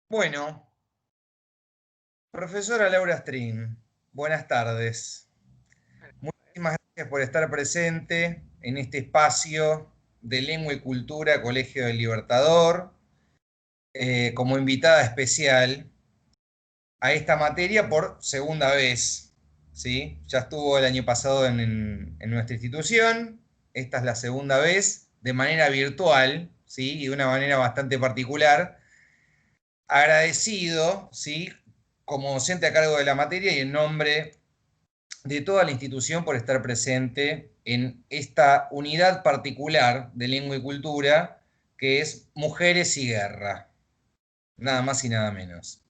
Bueno, profesora Laura Strin, buenas tardes. Muchísimas gracias por estar presente en este espacio de Lengua y Cultura Colegio del Libertador, como invitada especial a esta materia por segunda vez. ¿Sí? Ya estuvo el año pasado en nuestra institución, esta es la segunda vez de manera virtual, ¿sí? Y de una manera bastante particular. Agradecido, ¿sí? Como docente a cargo de la materia y en nombre de toda la institución por estar presente en esta unidad particular de lengua y cultura que es Mujeres y Guerra, nada más y nada menos.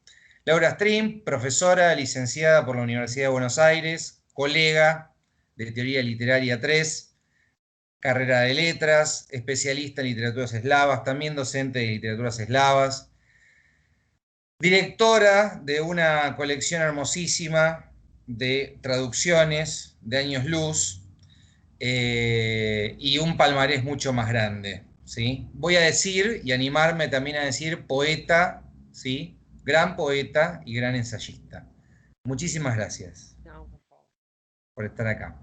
Laura Strim, profesora, licenciada por la Universidad de Buenos Aires, colega de Teoría Literaria 3, carrera de letras, especialista en literaturas eslavas, también docente de literaturas eslavas, directora de una colección hermosísima de traducciones de años luz y un palmarés mucho más grande. ¿Sí? Voy a decir y animarme también a decir poeta, ¿sí? Gran poeta y gran ensayista. Muchísimas gracias No, por favor. por estar acá.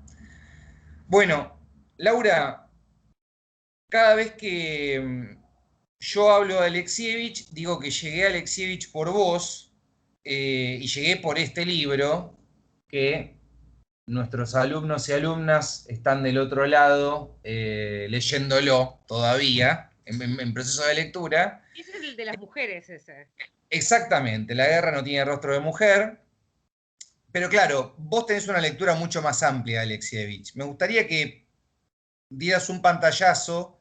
Bueno, Laura, cada vez que yo hablo de Alexievich, digo que llegué a Alexievich por vos y llegué por este libro que nuestros alumnos y alumnas están del otro lado leyéndolo todavía en proceso de lectura. Ese es el de las mujeres, ese. Exactamente, La guerra no tiene rostro de mujer. Pero claro, vos tenés una lectura mucho más amplia de Alexievich. Me gustaría que dieras un pantallazo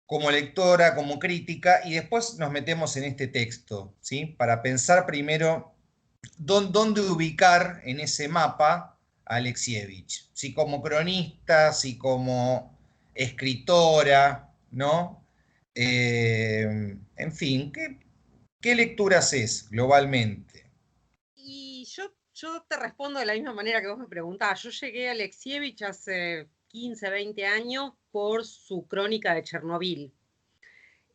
como lectora, como crítica, y después nos metemos en este texto, ¿sí? Para pensar primero dónde ubicar en ese mapa a Alexievich, si como cronista, si como escritora, ¿no? En fin, ¿qué lecturas es globalmente? Y yo te respondo de la misma manera que vos me preguntabas. Yo llegué a Alexievich hace 15, 20 años por su crónica de Chernobyl.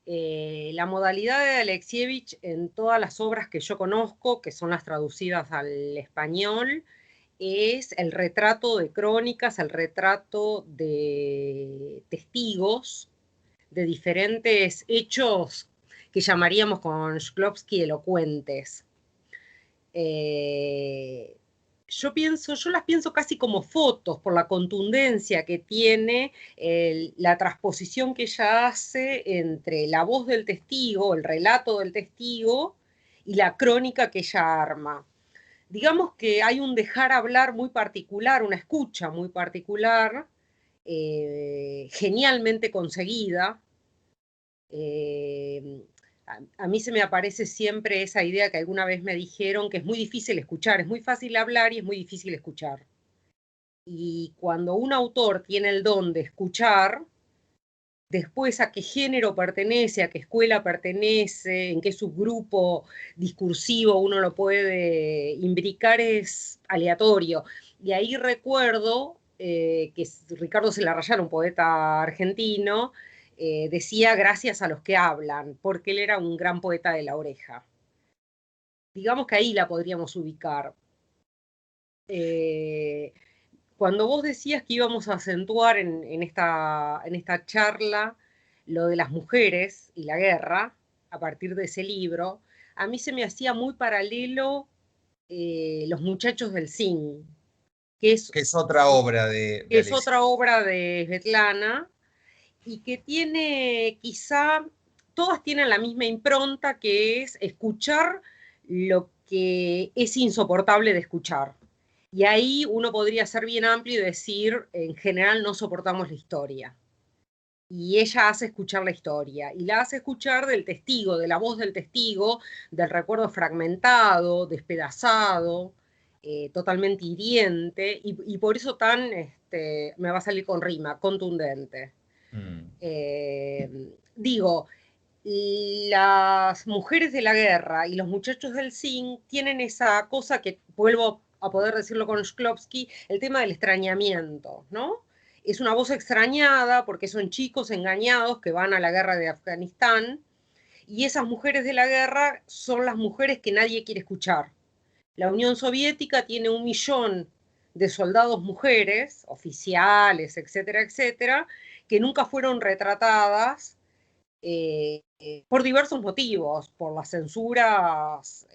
La modalidad de Alexievich en todas las obras que yo conozco, que son las traducidas al español, es el retrato de crónicas, el retrato de testigos de diferentes hechos que llamaríamos con Shklovsky elocuentes. Eh, yo las pienso casi como fotos por la contundencia que tiene la transposición que ella hace entre la voz del testigo, el relato del testigo y la crónica que ella arma. Digamos que hay un dejar hablar muy particular, una escucha muy particular, genialmente conseguida. Eh, a mí se me aparece siempre esa idea que alguna vez me dijeron que es muy difícil escuchar, es muy fácil hablar y es muy difícil escuchar. Y cuando un autor tiene el don de escuchar, después a qué género pertenece, a qué escuela pertenece, en qué subgrupo discursivo uno lo puede imbricar es aleatorio. Y ahí recuerdo que Ricardo Celarrayán, un poeta argentino, decía gracias a los que hablan, porque él era un gran poeta de la oreja. Digamos que ahí la podríamos ubicar. Eh, Cuando vos decías que íbamos a acentuar en esta charla lo de las mujeres y la guerra, a partir de ese libro, a mí se me hacía muy paralelo Los muchachos del Zinc, que es, Que es otra obra de que es Alexievich. otra obra de Svetlana y que tiene quizá, todas tienen la misma impronta, que es escuchar lo que es insoportable de escuchar. Y ahí uno podría ser bien amplio y decir, en general no soportamos la historia. Y ella hace escuchar la historia, y la hace escuchar del testigo, de la voz del testigo, del recuerdo fragmentado, despedazado, totalmente hiriente, y por eso tan, me va a salir con rima, contundente. Mm. Digo, las mujeres de la guerra y los muchachos del zinc tienen esa cosa que vuelvo a poder decirlo con Shklovsky, el tema del extrañamiento, ¿no? Es una voz extrañada porque son chicos engañados que van a la guerra de Afganistán y esas mujeres de la guerra son las mujeres que nadie quiere escuchar. La Unión Soviética tiene 1 millón de soldados mujeres, oficiales, etcétera, etcétera, que nunca fueron retratadas por diversos motivos, por las censuras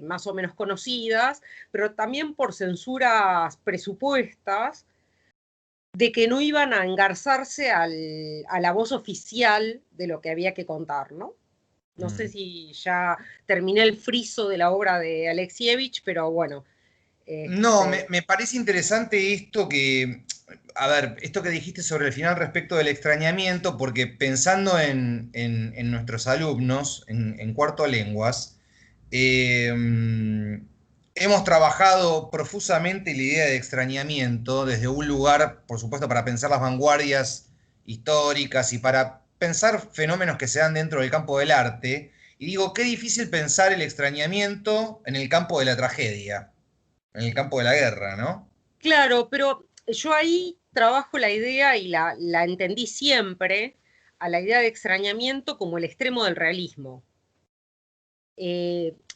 más o menos conocidas, pero también por censuras presupuestas, de que no iban a engarzarse a la voz oficial de lo que había que contar, ¿no? No sé si ya terminé el friso de la obra de Alexievich, pero bueno. No, me parece interesante esto a ver, esto que dijiste sobre el final respecto del extrañamiento, porque pensando en nuestros alumnos en cuarto lenguas, eh, hemos trabajado profusamente la idea de extrañamiento desde un lugar, por supuesto, para pensar las vanguardias históricas y para pensar fenómenos que se dan dentro del campo del arte. Y digo, qué difícil pensar el extrañamiento en el campo de la tragedia, en el campo de la guerra, ¿no? Claro, pero yo ahí trabajo la idea y la entendí siempre a la idea de extrañamiento como el extremo del realismo.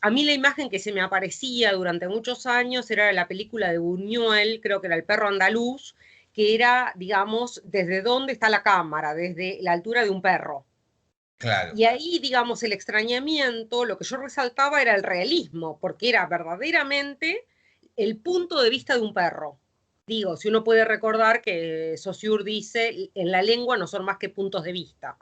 A mí la imagen que se me aparecía durante muchos años era la película de Buñuel, creo que era El perro andaluz, que era, digamos, desde dónde está la cámara, desde la altura de un perro. Claro. Y ahí, digamos, el extrañamiento, lo que yo resaltaba era el realismo, porque era verdaderamente el punto de vista de un perro. Digo, si uno puede recordar que Saussure dice, en la lengua no son más que puntos de vista.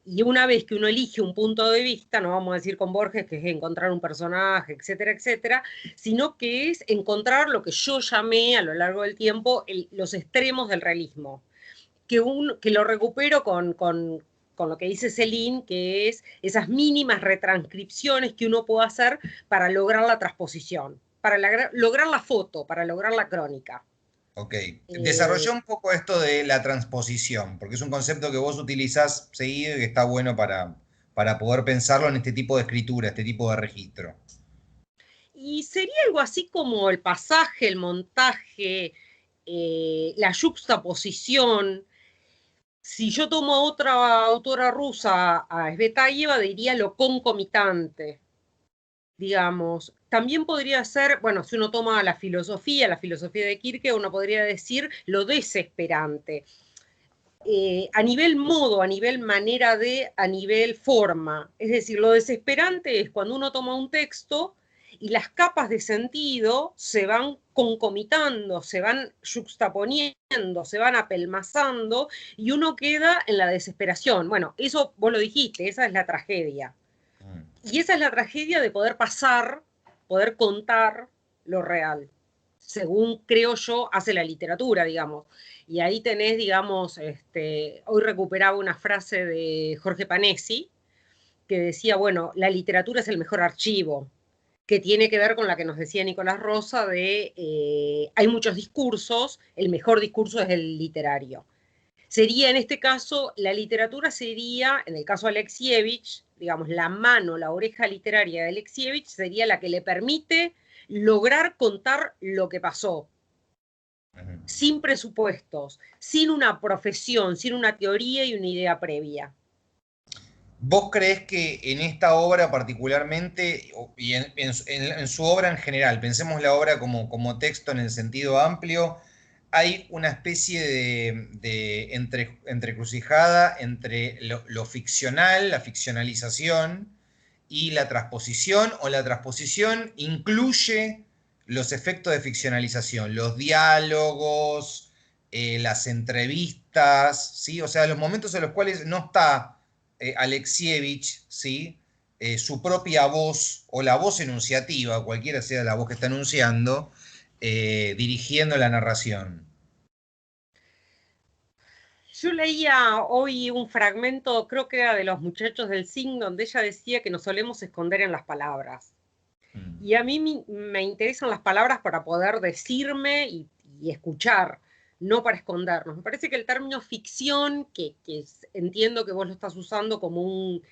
Y una vez que uno elige un punto de vista, no vamos a decir con Borges que es encontrar un personaje, etcétera, etcétera, sino que es encontrar lo que yo llamé a lo largo del tiempo los extremos del realismo, que lo recupero con lo que dice Céline, que es esas mínimas retranscripciones que uno puede hacer para lograr la transposición, para lograr la foto, para lograr la crónica. Ok. Eh, Desarrollá un poco esto de la transposición, porque es un concepto que vos utilizás seguido y que está bueno para poder pensarlo en este tipo de escritura, este tipo de registro. y sería algo así como el pasaje, el montaje, la yuxtaposición. Si yo tomo a otra autora rusa, a Svetayeva, diría lo concomitante, digamos. También podría ser, bueno, si uno toma la filosofía de Kierkegaard, uno podría decir lo desesperante. A nivel modo, a nivel manera de, a nivel forma. Es decir, lo desesperante es cuando uno toma un texto y las capas de sentido se van concomitando, se van juxtaponiendo, se van apelmazando y uno queda en la desesperación. Bueno, eso vos lo dijiste, esa es la tragedia. Mm. Y esa es la tragedia de poder pasar, poder contar lo real, según creo yo hace la literatura, digamos. Y ahí tenés, digamos, hoy recuperaba una frase de Jorge Panesi que decía, bueno, la literatura es el mejor archivo, que tiene que ver con la que nos decía Nicolás Rosa de hay muchos discursos, el mejor discurso es el literario. Sería en este caso, la literatura sería, en el caso de Alexievich, digamos, la mano, la oreja literaria de Alexievich sería la que le permite lograr contar lo que pasó, Ujú. sin presupuestos, sin una profesión, sin una teoría y una idea previa. ¿Vos creés que en esta obra particularmente, y en su obra en general, pensemos la obra como texto en el sentido amplio, hay una especie de entrecrucijada entre lo ficcional, la ficcionalización y la transposición, o la transposición incluye los efectos de ficcionalización, los diálogos, las entrevistas, ¿sí? O sea, los momentos en los cuales no está Alexievich, ¿sí? Su propia voz o la voz enunciativa, cualquiera sea la voz que está enunciando, dirigiendo la narración. Yo leía hoy un fragmento, creo que era de Los Muchachos del Zinc, donde ella decía que nos solemos esconder en las palabras. Mm. Y a mí me interesan las palabras para poder decirme y escuchar, no para escondernos. Me parece que el término ficción, entiendo que vos lo estás usando como un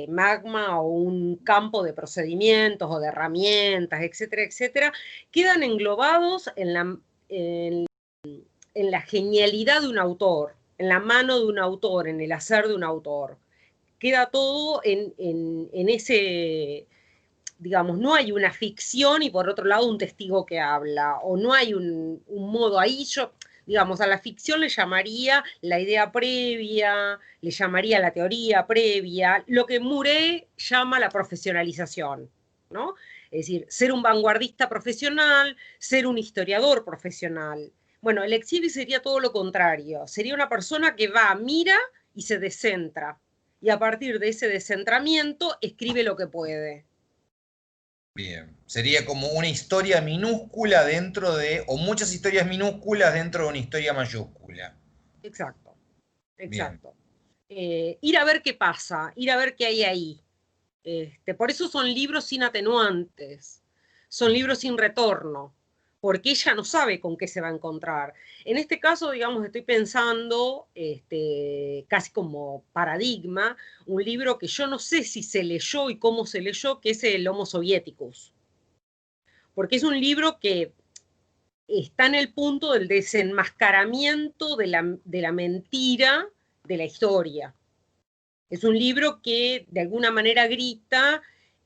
magma o un campo de procedimientos o de herramientas, etcétera, etcétera, quedan englobados en, en la genialidad de un autor, en la mano de un autor, en el hacer de un autor. queda todo en ese, digamos, no hay una ficción y por otro lado un testigo que habla, o no hay un modo ahí. Yo, digamos, a la ficción le llamaría la idea previa, le llamaría la teoría previa, lo que Murray llama la profesionalización, ¿no? Es decir, ser un vanguardista profesional, ser un historiador profesional. Bueno, el exhibit sería todo lo contrario, sería una persona que va, mira y se descentra, y a partir de ese descentramiento escribe lo que puede. Bien, sería como una historia minúscula dentro de, o muchas historias minúsculas dentro de una historia mayúscula. Exacto, Bien, exacto. Ir a ver qué pasa, ir a ver qué hay ahí. Por eso son libros sin atenuantes, son libros sin retorno, porque ella no sabe con qué se va a encontrar. En este caso, digamos, estoy pensando, casi como paradigma, un libro que yo no sé si se leyó y cómo se leyó, que es el Homo Soviéticus, porque es un libro que está en el punto del desenmascaramiento de la mentira de la historia. Es un libro que de alguna manera grita,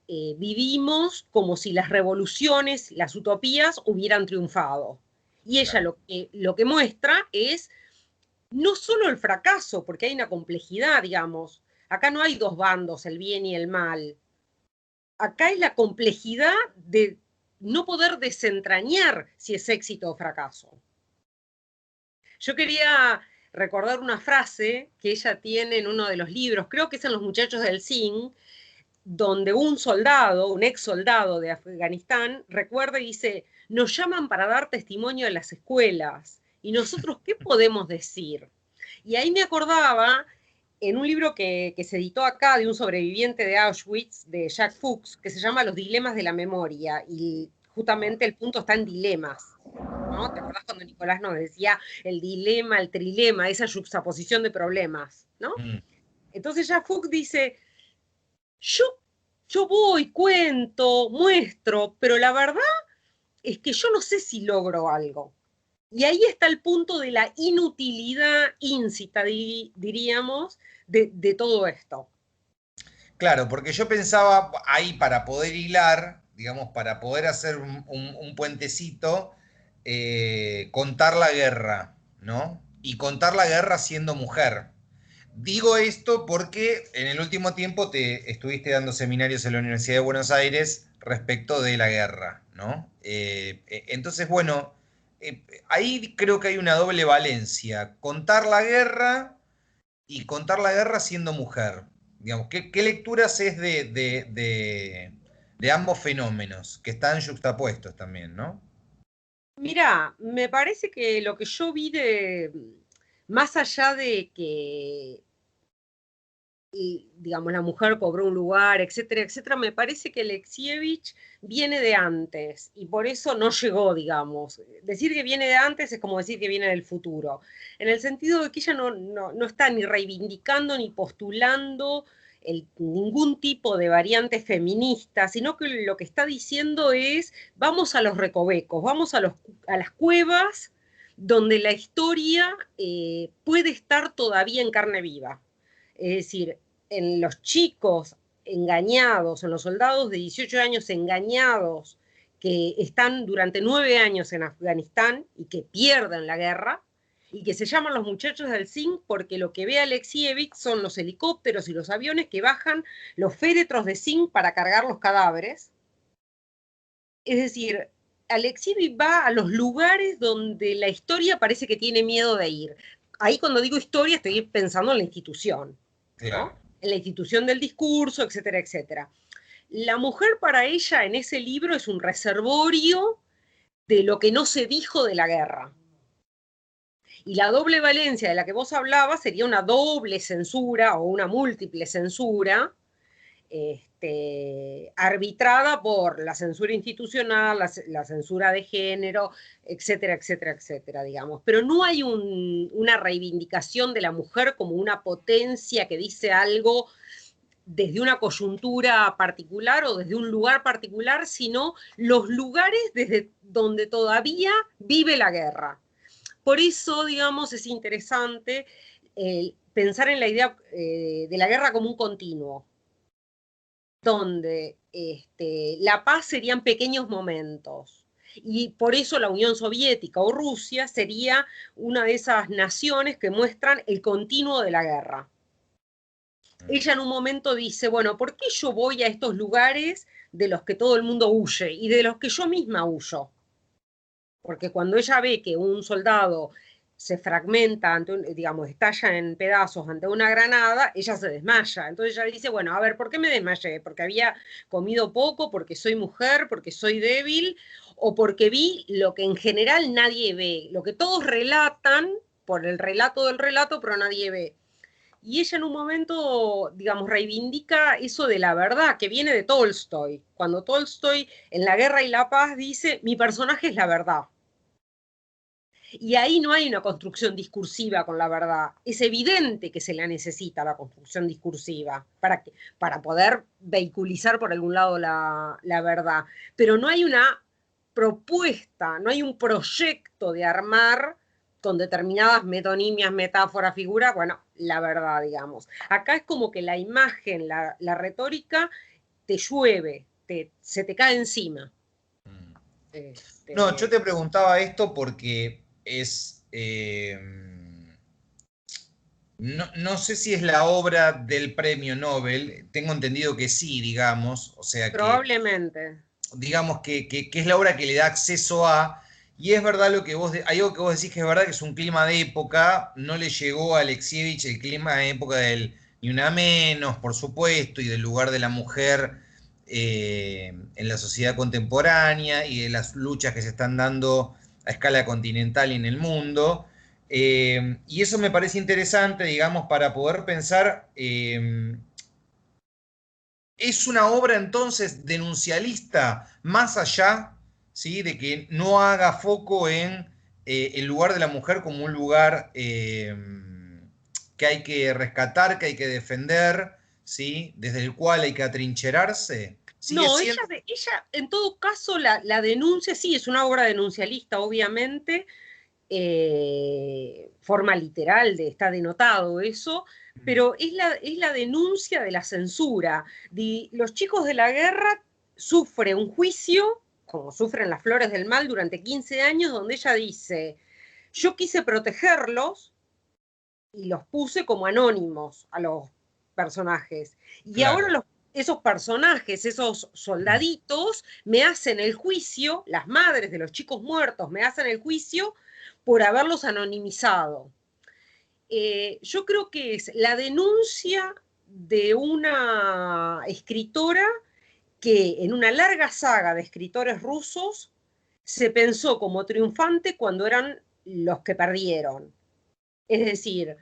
vivimos como si las revoluciones, las utopías hubieran triunfado. Y ella claro. lo que muestra es no solo el fracaso, porque hay una complejidad, digamos. Acá no hay dos bandos, el bien y el mal. Acá es la complejidad de no poder desentrañar si es éxito o fracaso. Yo quería recordar una frase que ella tiene en uno de los libros, creo que es en Los Muchachos del Zinc, donde un soldado, un ex soldado de Afganistán, recuerda y dice, nos llaman para dar testimonio en las escuelas, ¿y nosotros qué podemos decir? Y ahí me acordaba, en un libro que se editó acá de un sobreviviente de Auschwitz, de Jack Fuchs, que se llama Los dilemas de la memoria, y justamente el punto está en dilemas, ¿no? ¿Te acordás cuando Nicolás nos decía el dilema, el trilema, esa juxtaposición de problemas, ¿no? Mm. Entonces Jack Fuchs dice, yo, yo voy, cuento, muestro, pero la verdad es que yo no sé si logro algo. Y ahí está el punto de la inutilidad íncita, diríamos, de todo esto. Claro, porque yo pensaba ahí para poder hilar, digamos, para poder hacer un puentecito, contar la guerra, ¿no? Y contar la guerra siendo mujer. Digo esto porque en el último tiempo te estuviste dando seminarios en la Universidad de Buenos Aires respecto de la guerra, ¿no? Entonces, bueno, ahí creo que hay una doble valencia. Contar la guerra y contar la guerra siendo mujer. Digamos, ¿qué lecturas es de ambos fenómenos que están yuxtapuestos también, ¿no? Mira, me parece que lo que yo vi de, más allá de que y, digamos, la mujer cobró un lugar, etcétera, etcétera, me parece que Alexievich viene de antes y por eso no llegó, digamos. Decir que viene de antes es como decir que viene del futuro, en el sentido de que ella no está ni reivindicando ni postulando ningún tipo de variante feminista, sino que lo que está diciendo es, vamos a los recovecos, vamos a las cuevas donde la historia puede estar todavía en carne viva. Es decir, en los chicos engañados, en los soldados de 18 años engañados que están durante 9 años en Afganistán y que pierden la guerra, y que se llaman los muchachos del zinc porque lo que ve Alexievich son los helicópteros y los aviones que bajan los féretros de zinc para cargar los cadáveres. Es decir, Alexievich va a los lugares donde la historia parece que tiene miedo de ir. Ahí cuando digo historia estoy pensando en la institución, Claro. ¿no? En la institución del discurso, etcétera, etcétera. La mujer para ella en ese libro es un reservorio de lo que no se dijo de la guerra. Y la doble valencia de la que vos hablabas sería una doble censura o una múltiple censura, arbitrada por la censura institucional, la censura de género, etcétera, etcétera, etcétera, digamos. Pero no hay una reivindicación de la mujer como una potencia que dice algo desde una coyuntura particular o desde un lugar particular, sino los lugares desde donde todavía vive la guerra. Por eso, digamos, es interesante pensar en la idea de la guerra como un continuo, donde la paz serían pequeños momentos. Y por eso la Unión Soviética o Rusia sería una de esas naciones que muestran el continuo de la guerra. Ella en un momento dice, bueno, ¿por qué yo voy a estos lugares de los que todo el mundo huye y de los que yo misma huyo? Porque cuando ella ve que un soldado se fragmenta, digamos, estalla en pedazos ante una granada, ella se desmaya. Entonces ella dice, bueno, a ver, ¿por qué me desmayé? ¿Porque había comido poco? ¿Porque soy mujer? ¿Porque soy débil? ¿O porque vi lo que en general nadie ve? Lo que todos relatan por el relato del relato, pero nadie ve. Y ella en un momento, digamos, reivindica eso de la verdad, que viene de Tolstoy. Cuando Tolstoy en La Guerra y la Paz dice, mi personaje es la verdad. Y ahí no hay una construcción discursiva con la verdad. Es evidente que se la necesita la construcción discursiva para poder vehiculizar por algún lado la verdad. Pero no hay una propuesta, no hay un proyecto de armar con determinadas metonimias, metáforas, figuras, bueno, la verdad, digamos. Acá es como que la imagen, la retórica, te llueve, se te cae encima. No, yo te preguntaba esto porque no sé si es la obra del premio Nobel, tengo entendido que sí, digamos, o sea que, Probablemente. digamos que es la obra que le da acceso a, y es verdad lo que hay algo que vos decís que es verdad, que es un clima de época, no le llegó a Alexievich el clima de época del Ni Una Menos, por supuesto, y del lugar de la mujer en la sociedad contemporánea y de las luchas que se están dando a escala continental y en el mundo. Y eso me parece interesante, digamos, para poder pensar, es una obra entonces denuncialista, más allá, ¿sí?, de que no haga foco en el lugar de la mujer como un lugar que hay que rescatar, que hay que defender, ¿sí?, desde el cual hay que atrincherarse. Sigue No, siendo... ella en todo caso la denuncia, sí, es una obra denuncialista, obviamente, forma literal está denotado eso, pero es la denuncia de la censura. Los chicos de la guerra sufren un juicio, como sufren las Flores del Mal durante 15 años, donde ella dice, yo quise protegerlos y los puse como anónimos a los personajes. Y ahora Claro. esos personajes, esos soldaditos, me hacen el juicio, las madres de los chicos muertos me hacen el juicio por haberlos anonimizado. Yo creo que es la denuncia de una escritora que en una larga saga de escritores rusos se pensó como triunfante cuando eran los que perdieron. Es decir,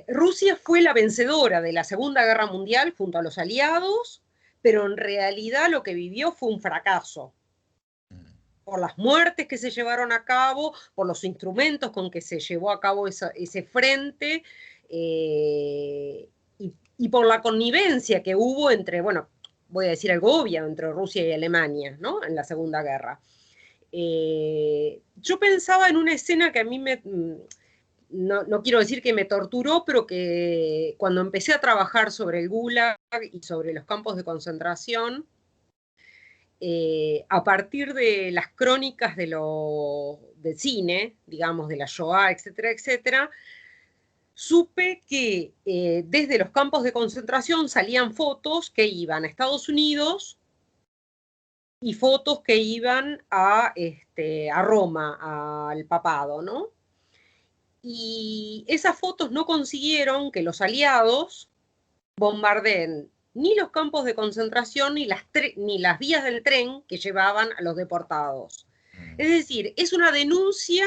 Rusia fue la vencedora de la Segunda Guerra Mundial junto a los aliados, pero en realidad lo que vivió fue un fracaso por las muertes que se llevaron a cabo, por los instrumentos con que se llevó a cabo ese frente y por la connivencia que hubo entre, bueno, voy a decir algo obvio, entre Rusia y Alemania, ¿no? En la Segunda Guerra. Yo pensaba en una escena que a mí no quiero decir que me torturó, pero que cuando empecé a trabajar sobre el Gulag y sobre los campos de concentración, a partir de las crónicas del cine, digamos, de la Shoah, etcétera, etcétera, supe que desde los campos de concentración salían fotos que iban a Estados Unidos y fotos que iban a Roma, al papado, ¿no? Y esas fotos no consiguieron que los aliados bombardeen ni los campos de concentración ni las vías del tren que llevaban a los deportados. Es decir, es una denuncia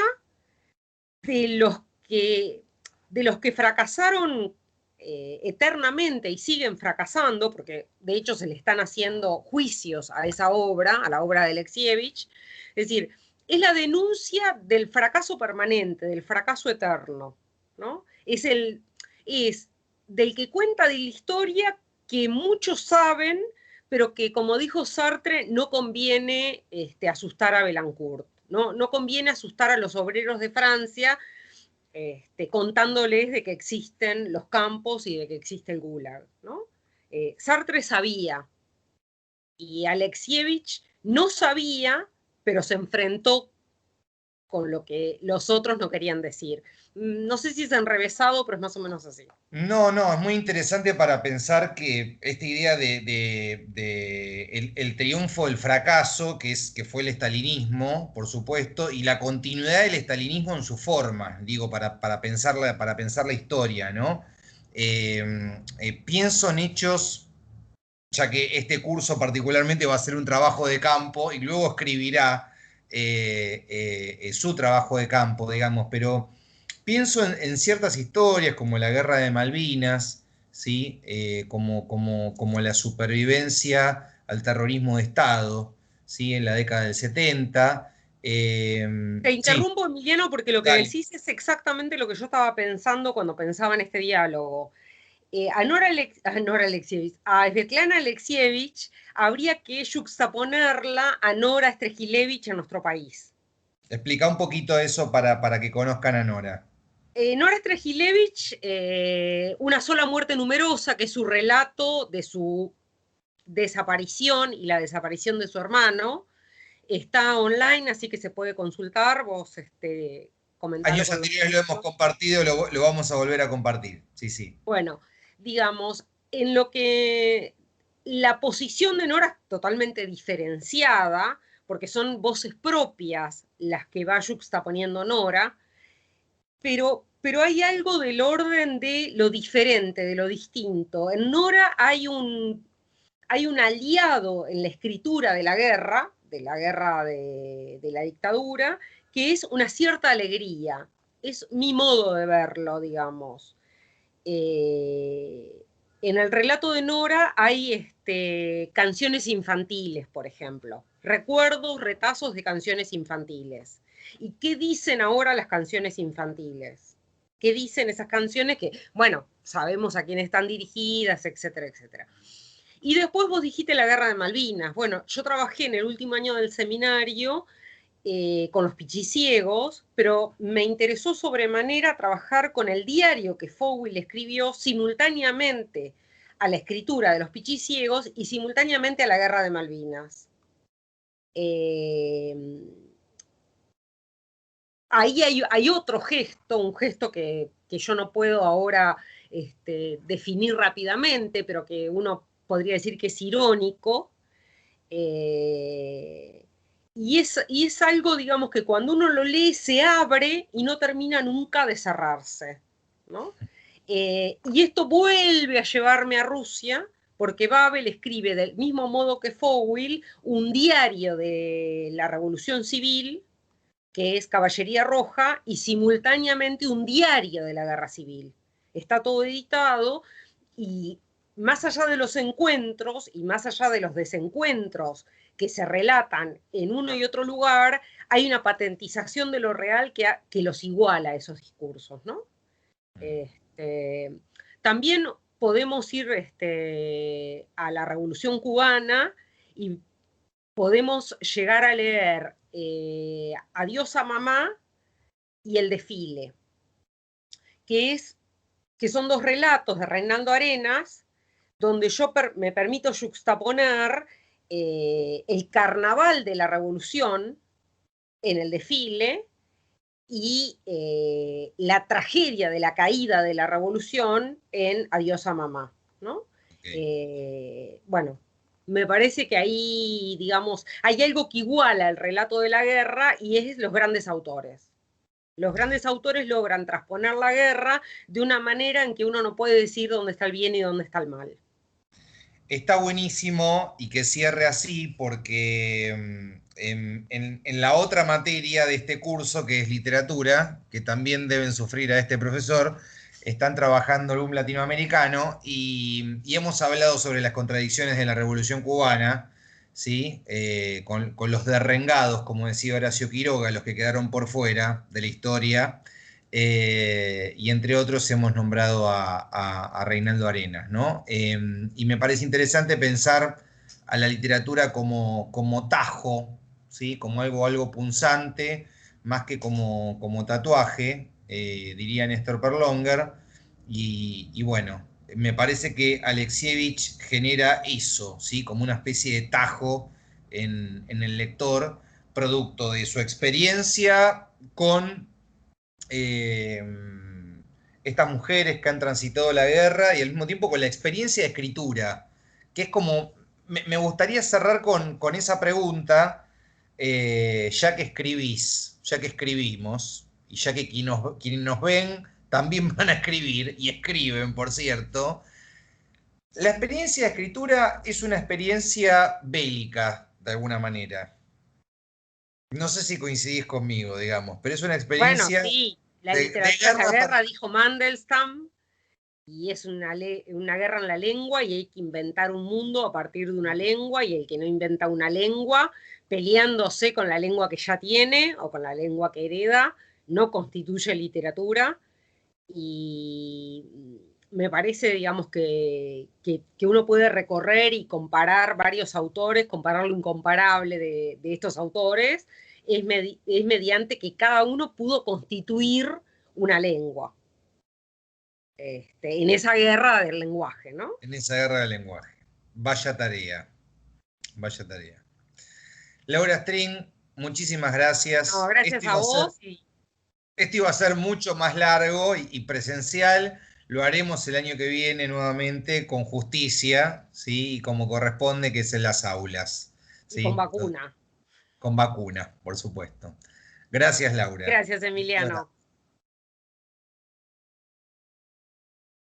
de los que fracasaron eternamente y siguen fracasando, porque de hecho se le están haciendo juicios a esa obra, a la obra de Alexievich. Es decir, es la denuncia del fracaso permanente, del fracaso eterno, ¿no? Es del que cuenta de la historia que muchos saben, pero que, como dijo Sartre, no conviene asustar a Belancourt, ¿no? No conviene asustar a los obreros de Francia, contándoles de que existen los campos y de que existe el Gulag, ¿no? Sartre sabía, y Alexievich no sabía, pero se enfrentó con lo que los otros no querían decir. No sé si es enrevesado, pero es más o menos así. No, no, es muy interesante para pensar que esta idea el triunfo del fracaso, que fue el estalinismo, por supuesto, y la continuidad del estalinismo en su forma, digo, para pensar la historia, ¿no? Pienso en hechos, ya que este curso particularmente va a ser un trabajo de campo y luego escribirá su trabajo de campo, digamos, pero pienso en ciertas historias como la Guerra de Malvinas, ¿sí? Como la supervivencia al terrorismo de Estado, ¿sí? En la década del 70. Te Sí, interrumpo, Emiliano, porque lo que dale. decís es exactamente lo que yo estaba pensando cuando pensaba en este diálogo. A Svetlana Alexievich habría que juxtaponerla a Nora Strejilevich en nuestro país. Explica un poquito eso para que conozcan a Nora. Nora Strejilevich, Una sola muerte numerosa, que es su relato de su desaparición y la desaparición de su hermano, está online, así que se puede consultar. Vos comentalo Años con los anteriores lo hemos chicos. compartido, lo vamos a volver a compartir. Sí, sí. Bueno, digamos, en lo que la posición de Nora es totalmente diferenciada, porque son voces propias las que va juxtaponiendo Nora, pero hay algo del orden de lo diferente, de lo distinto. En Nora hay un aliado en la escritura de la guerra de la dictadura, que es una cierta alegría. Es mi modo de verlo, digamos. En el relato de Nora hay canciones infantiles, por ejemplo. Recuerdos, retazos de canciones infantiles. ¿Y qué dicen ahora las canciones infantiles? ¿Qué dicen esas canciones que, bueno, sabemos a quién están dirigidas, etcétera, etcétera? Y después vos dijiste la guerra de Malvinas. Bueno, yo trabajé en el último año del seminario con los pichiciegos, pero me interesó sobremanera trabajar con el diario que Fowell escribió simultáneamente a la escritura de los pichiciegos y simultáneamente a la guerra de Malvinas. Eh, Ahí hay otro gesto, un gesto que yo no puedo ahora definir rápidamente, pero que uno podría decir que es irónico. Eh, y es algo, digamos, que cuando uno lo lee se abre y no termina nunca de cerrarse, ¿no? Y esto vuelve a llevarme a Rusia, porque Babel escribe del mismo modo que Fowell un diario de la Revolución Civil, que es Caballería Roja, y simultáneamente un diario de la Guerra Civil. Está todo editado y más allá de los encuentros y más allá de los desencuentros que se relatan en uno y otro lugar, hay una patentización de lo real que los iguala a esos discursos, ¿no? También podemos ir a la Revolución Cubana y podemos llegar a leer Adiós a Mamá y El Desfile, que, es, que son dos relatos de Reinaldo Arenas, donde yo me permito juxtaponer el carnaval de la Revolución en el desfile y la tragedia de la caída de la Revolución en Adiós a Mamá, ¿no? Okay. Bueno, me parece que ahí, digamos, hay algo que iguala el relato de la guerra y es los grandes autores. Los grandes autores logran transponer la guerra de una manera en que uno no puede decir dónde está el bien y dónde está el mal. Está buenísimo y que cierre así porque en la otra materia de este curso, que es literatura, que también deben sufrir a este profesor, están trabajando algún latinoamericano y hemos hablado sobre las contradicciones de la Revolución Cubana, ¿sí? Con los derrengados, como decía Horacio Quiroga, los que quedaron por fuera de la historia. Y entre otros hemos nombrado a Reinaldo Arenas, ¿no? Y me parece interesante pensar a la literatura como tajo, ¿sí? Como algo punzante, más que como tatuaje, diría Néstor Perlonger, y bueno, me parece que Alexievich genera eso, ¿sí? Como una especie de tajo en el lector, producto de su experiencia con estas mujeres que han transitado la guerra y al mismo tiempo con la experiencia de escritura, que es como, me gustaría cerrar con esa pregunta, ya que escribís, ya que escribimos, y ya que quienes nos ven también van a escribir, y escriben, por cierto, la experiencia de escritura es una experiencia bélica, de alguna manera. No sé si coincidís conmigo, digamos, pero es una Bueno, experiencia sí, la de literatura es la guerra. guerra, dijo Mandelstam, y es una guerra en la lengua y hay que inventar un mundo a partir de una lengua y el que no inventa una lengua, peleándose con la lengua que ya tiene o con la lengua que hereda, no constituye literatura y me parece, digamos, que uno puede recorrer y comparar varios autores, comparar lo incomparable de estos autores, es mediante que cada uno pudo constituir una lengua en esa guerra del lenguaje, ¿no? En esa guerra del lenguaje. Vaya tarea, vaya tarea. Laura String, muchísimas No, gracias. gracias a vos y Esto iba a ser mucho más largo y presencial. Lo haremos el año que viene nuevamente con justicia, ¿sí? Y como corresponde, que es en las aulas, con ¿sí? vacuna. Con vacuna, por supuesto. Gracias, Laura. Gracias, Emiliano.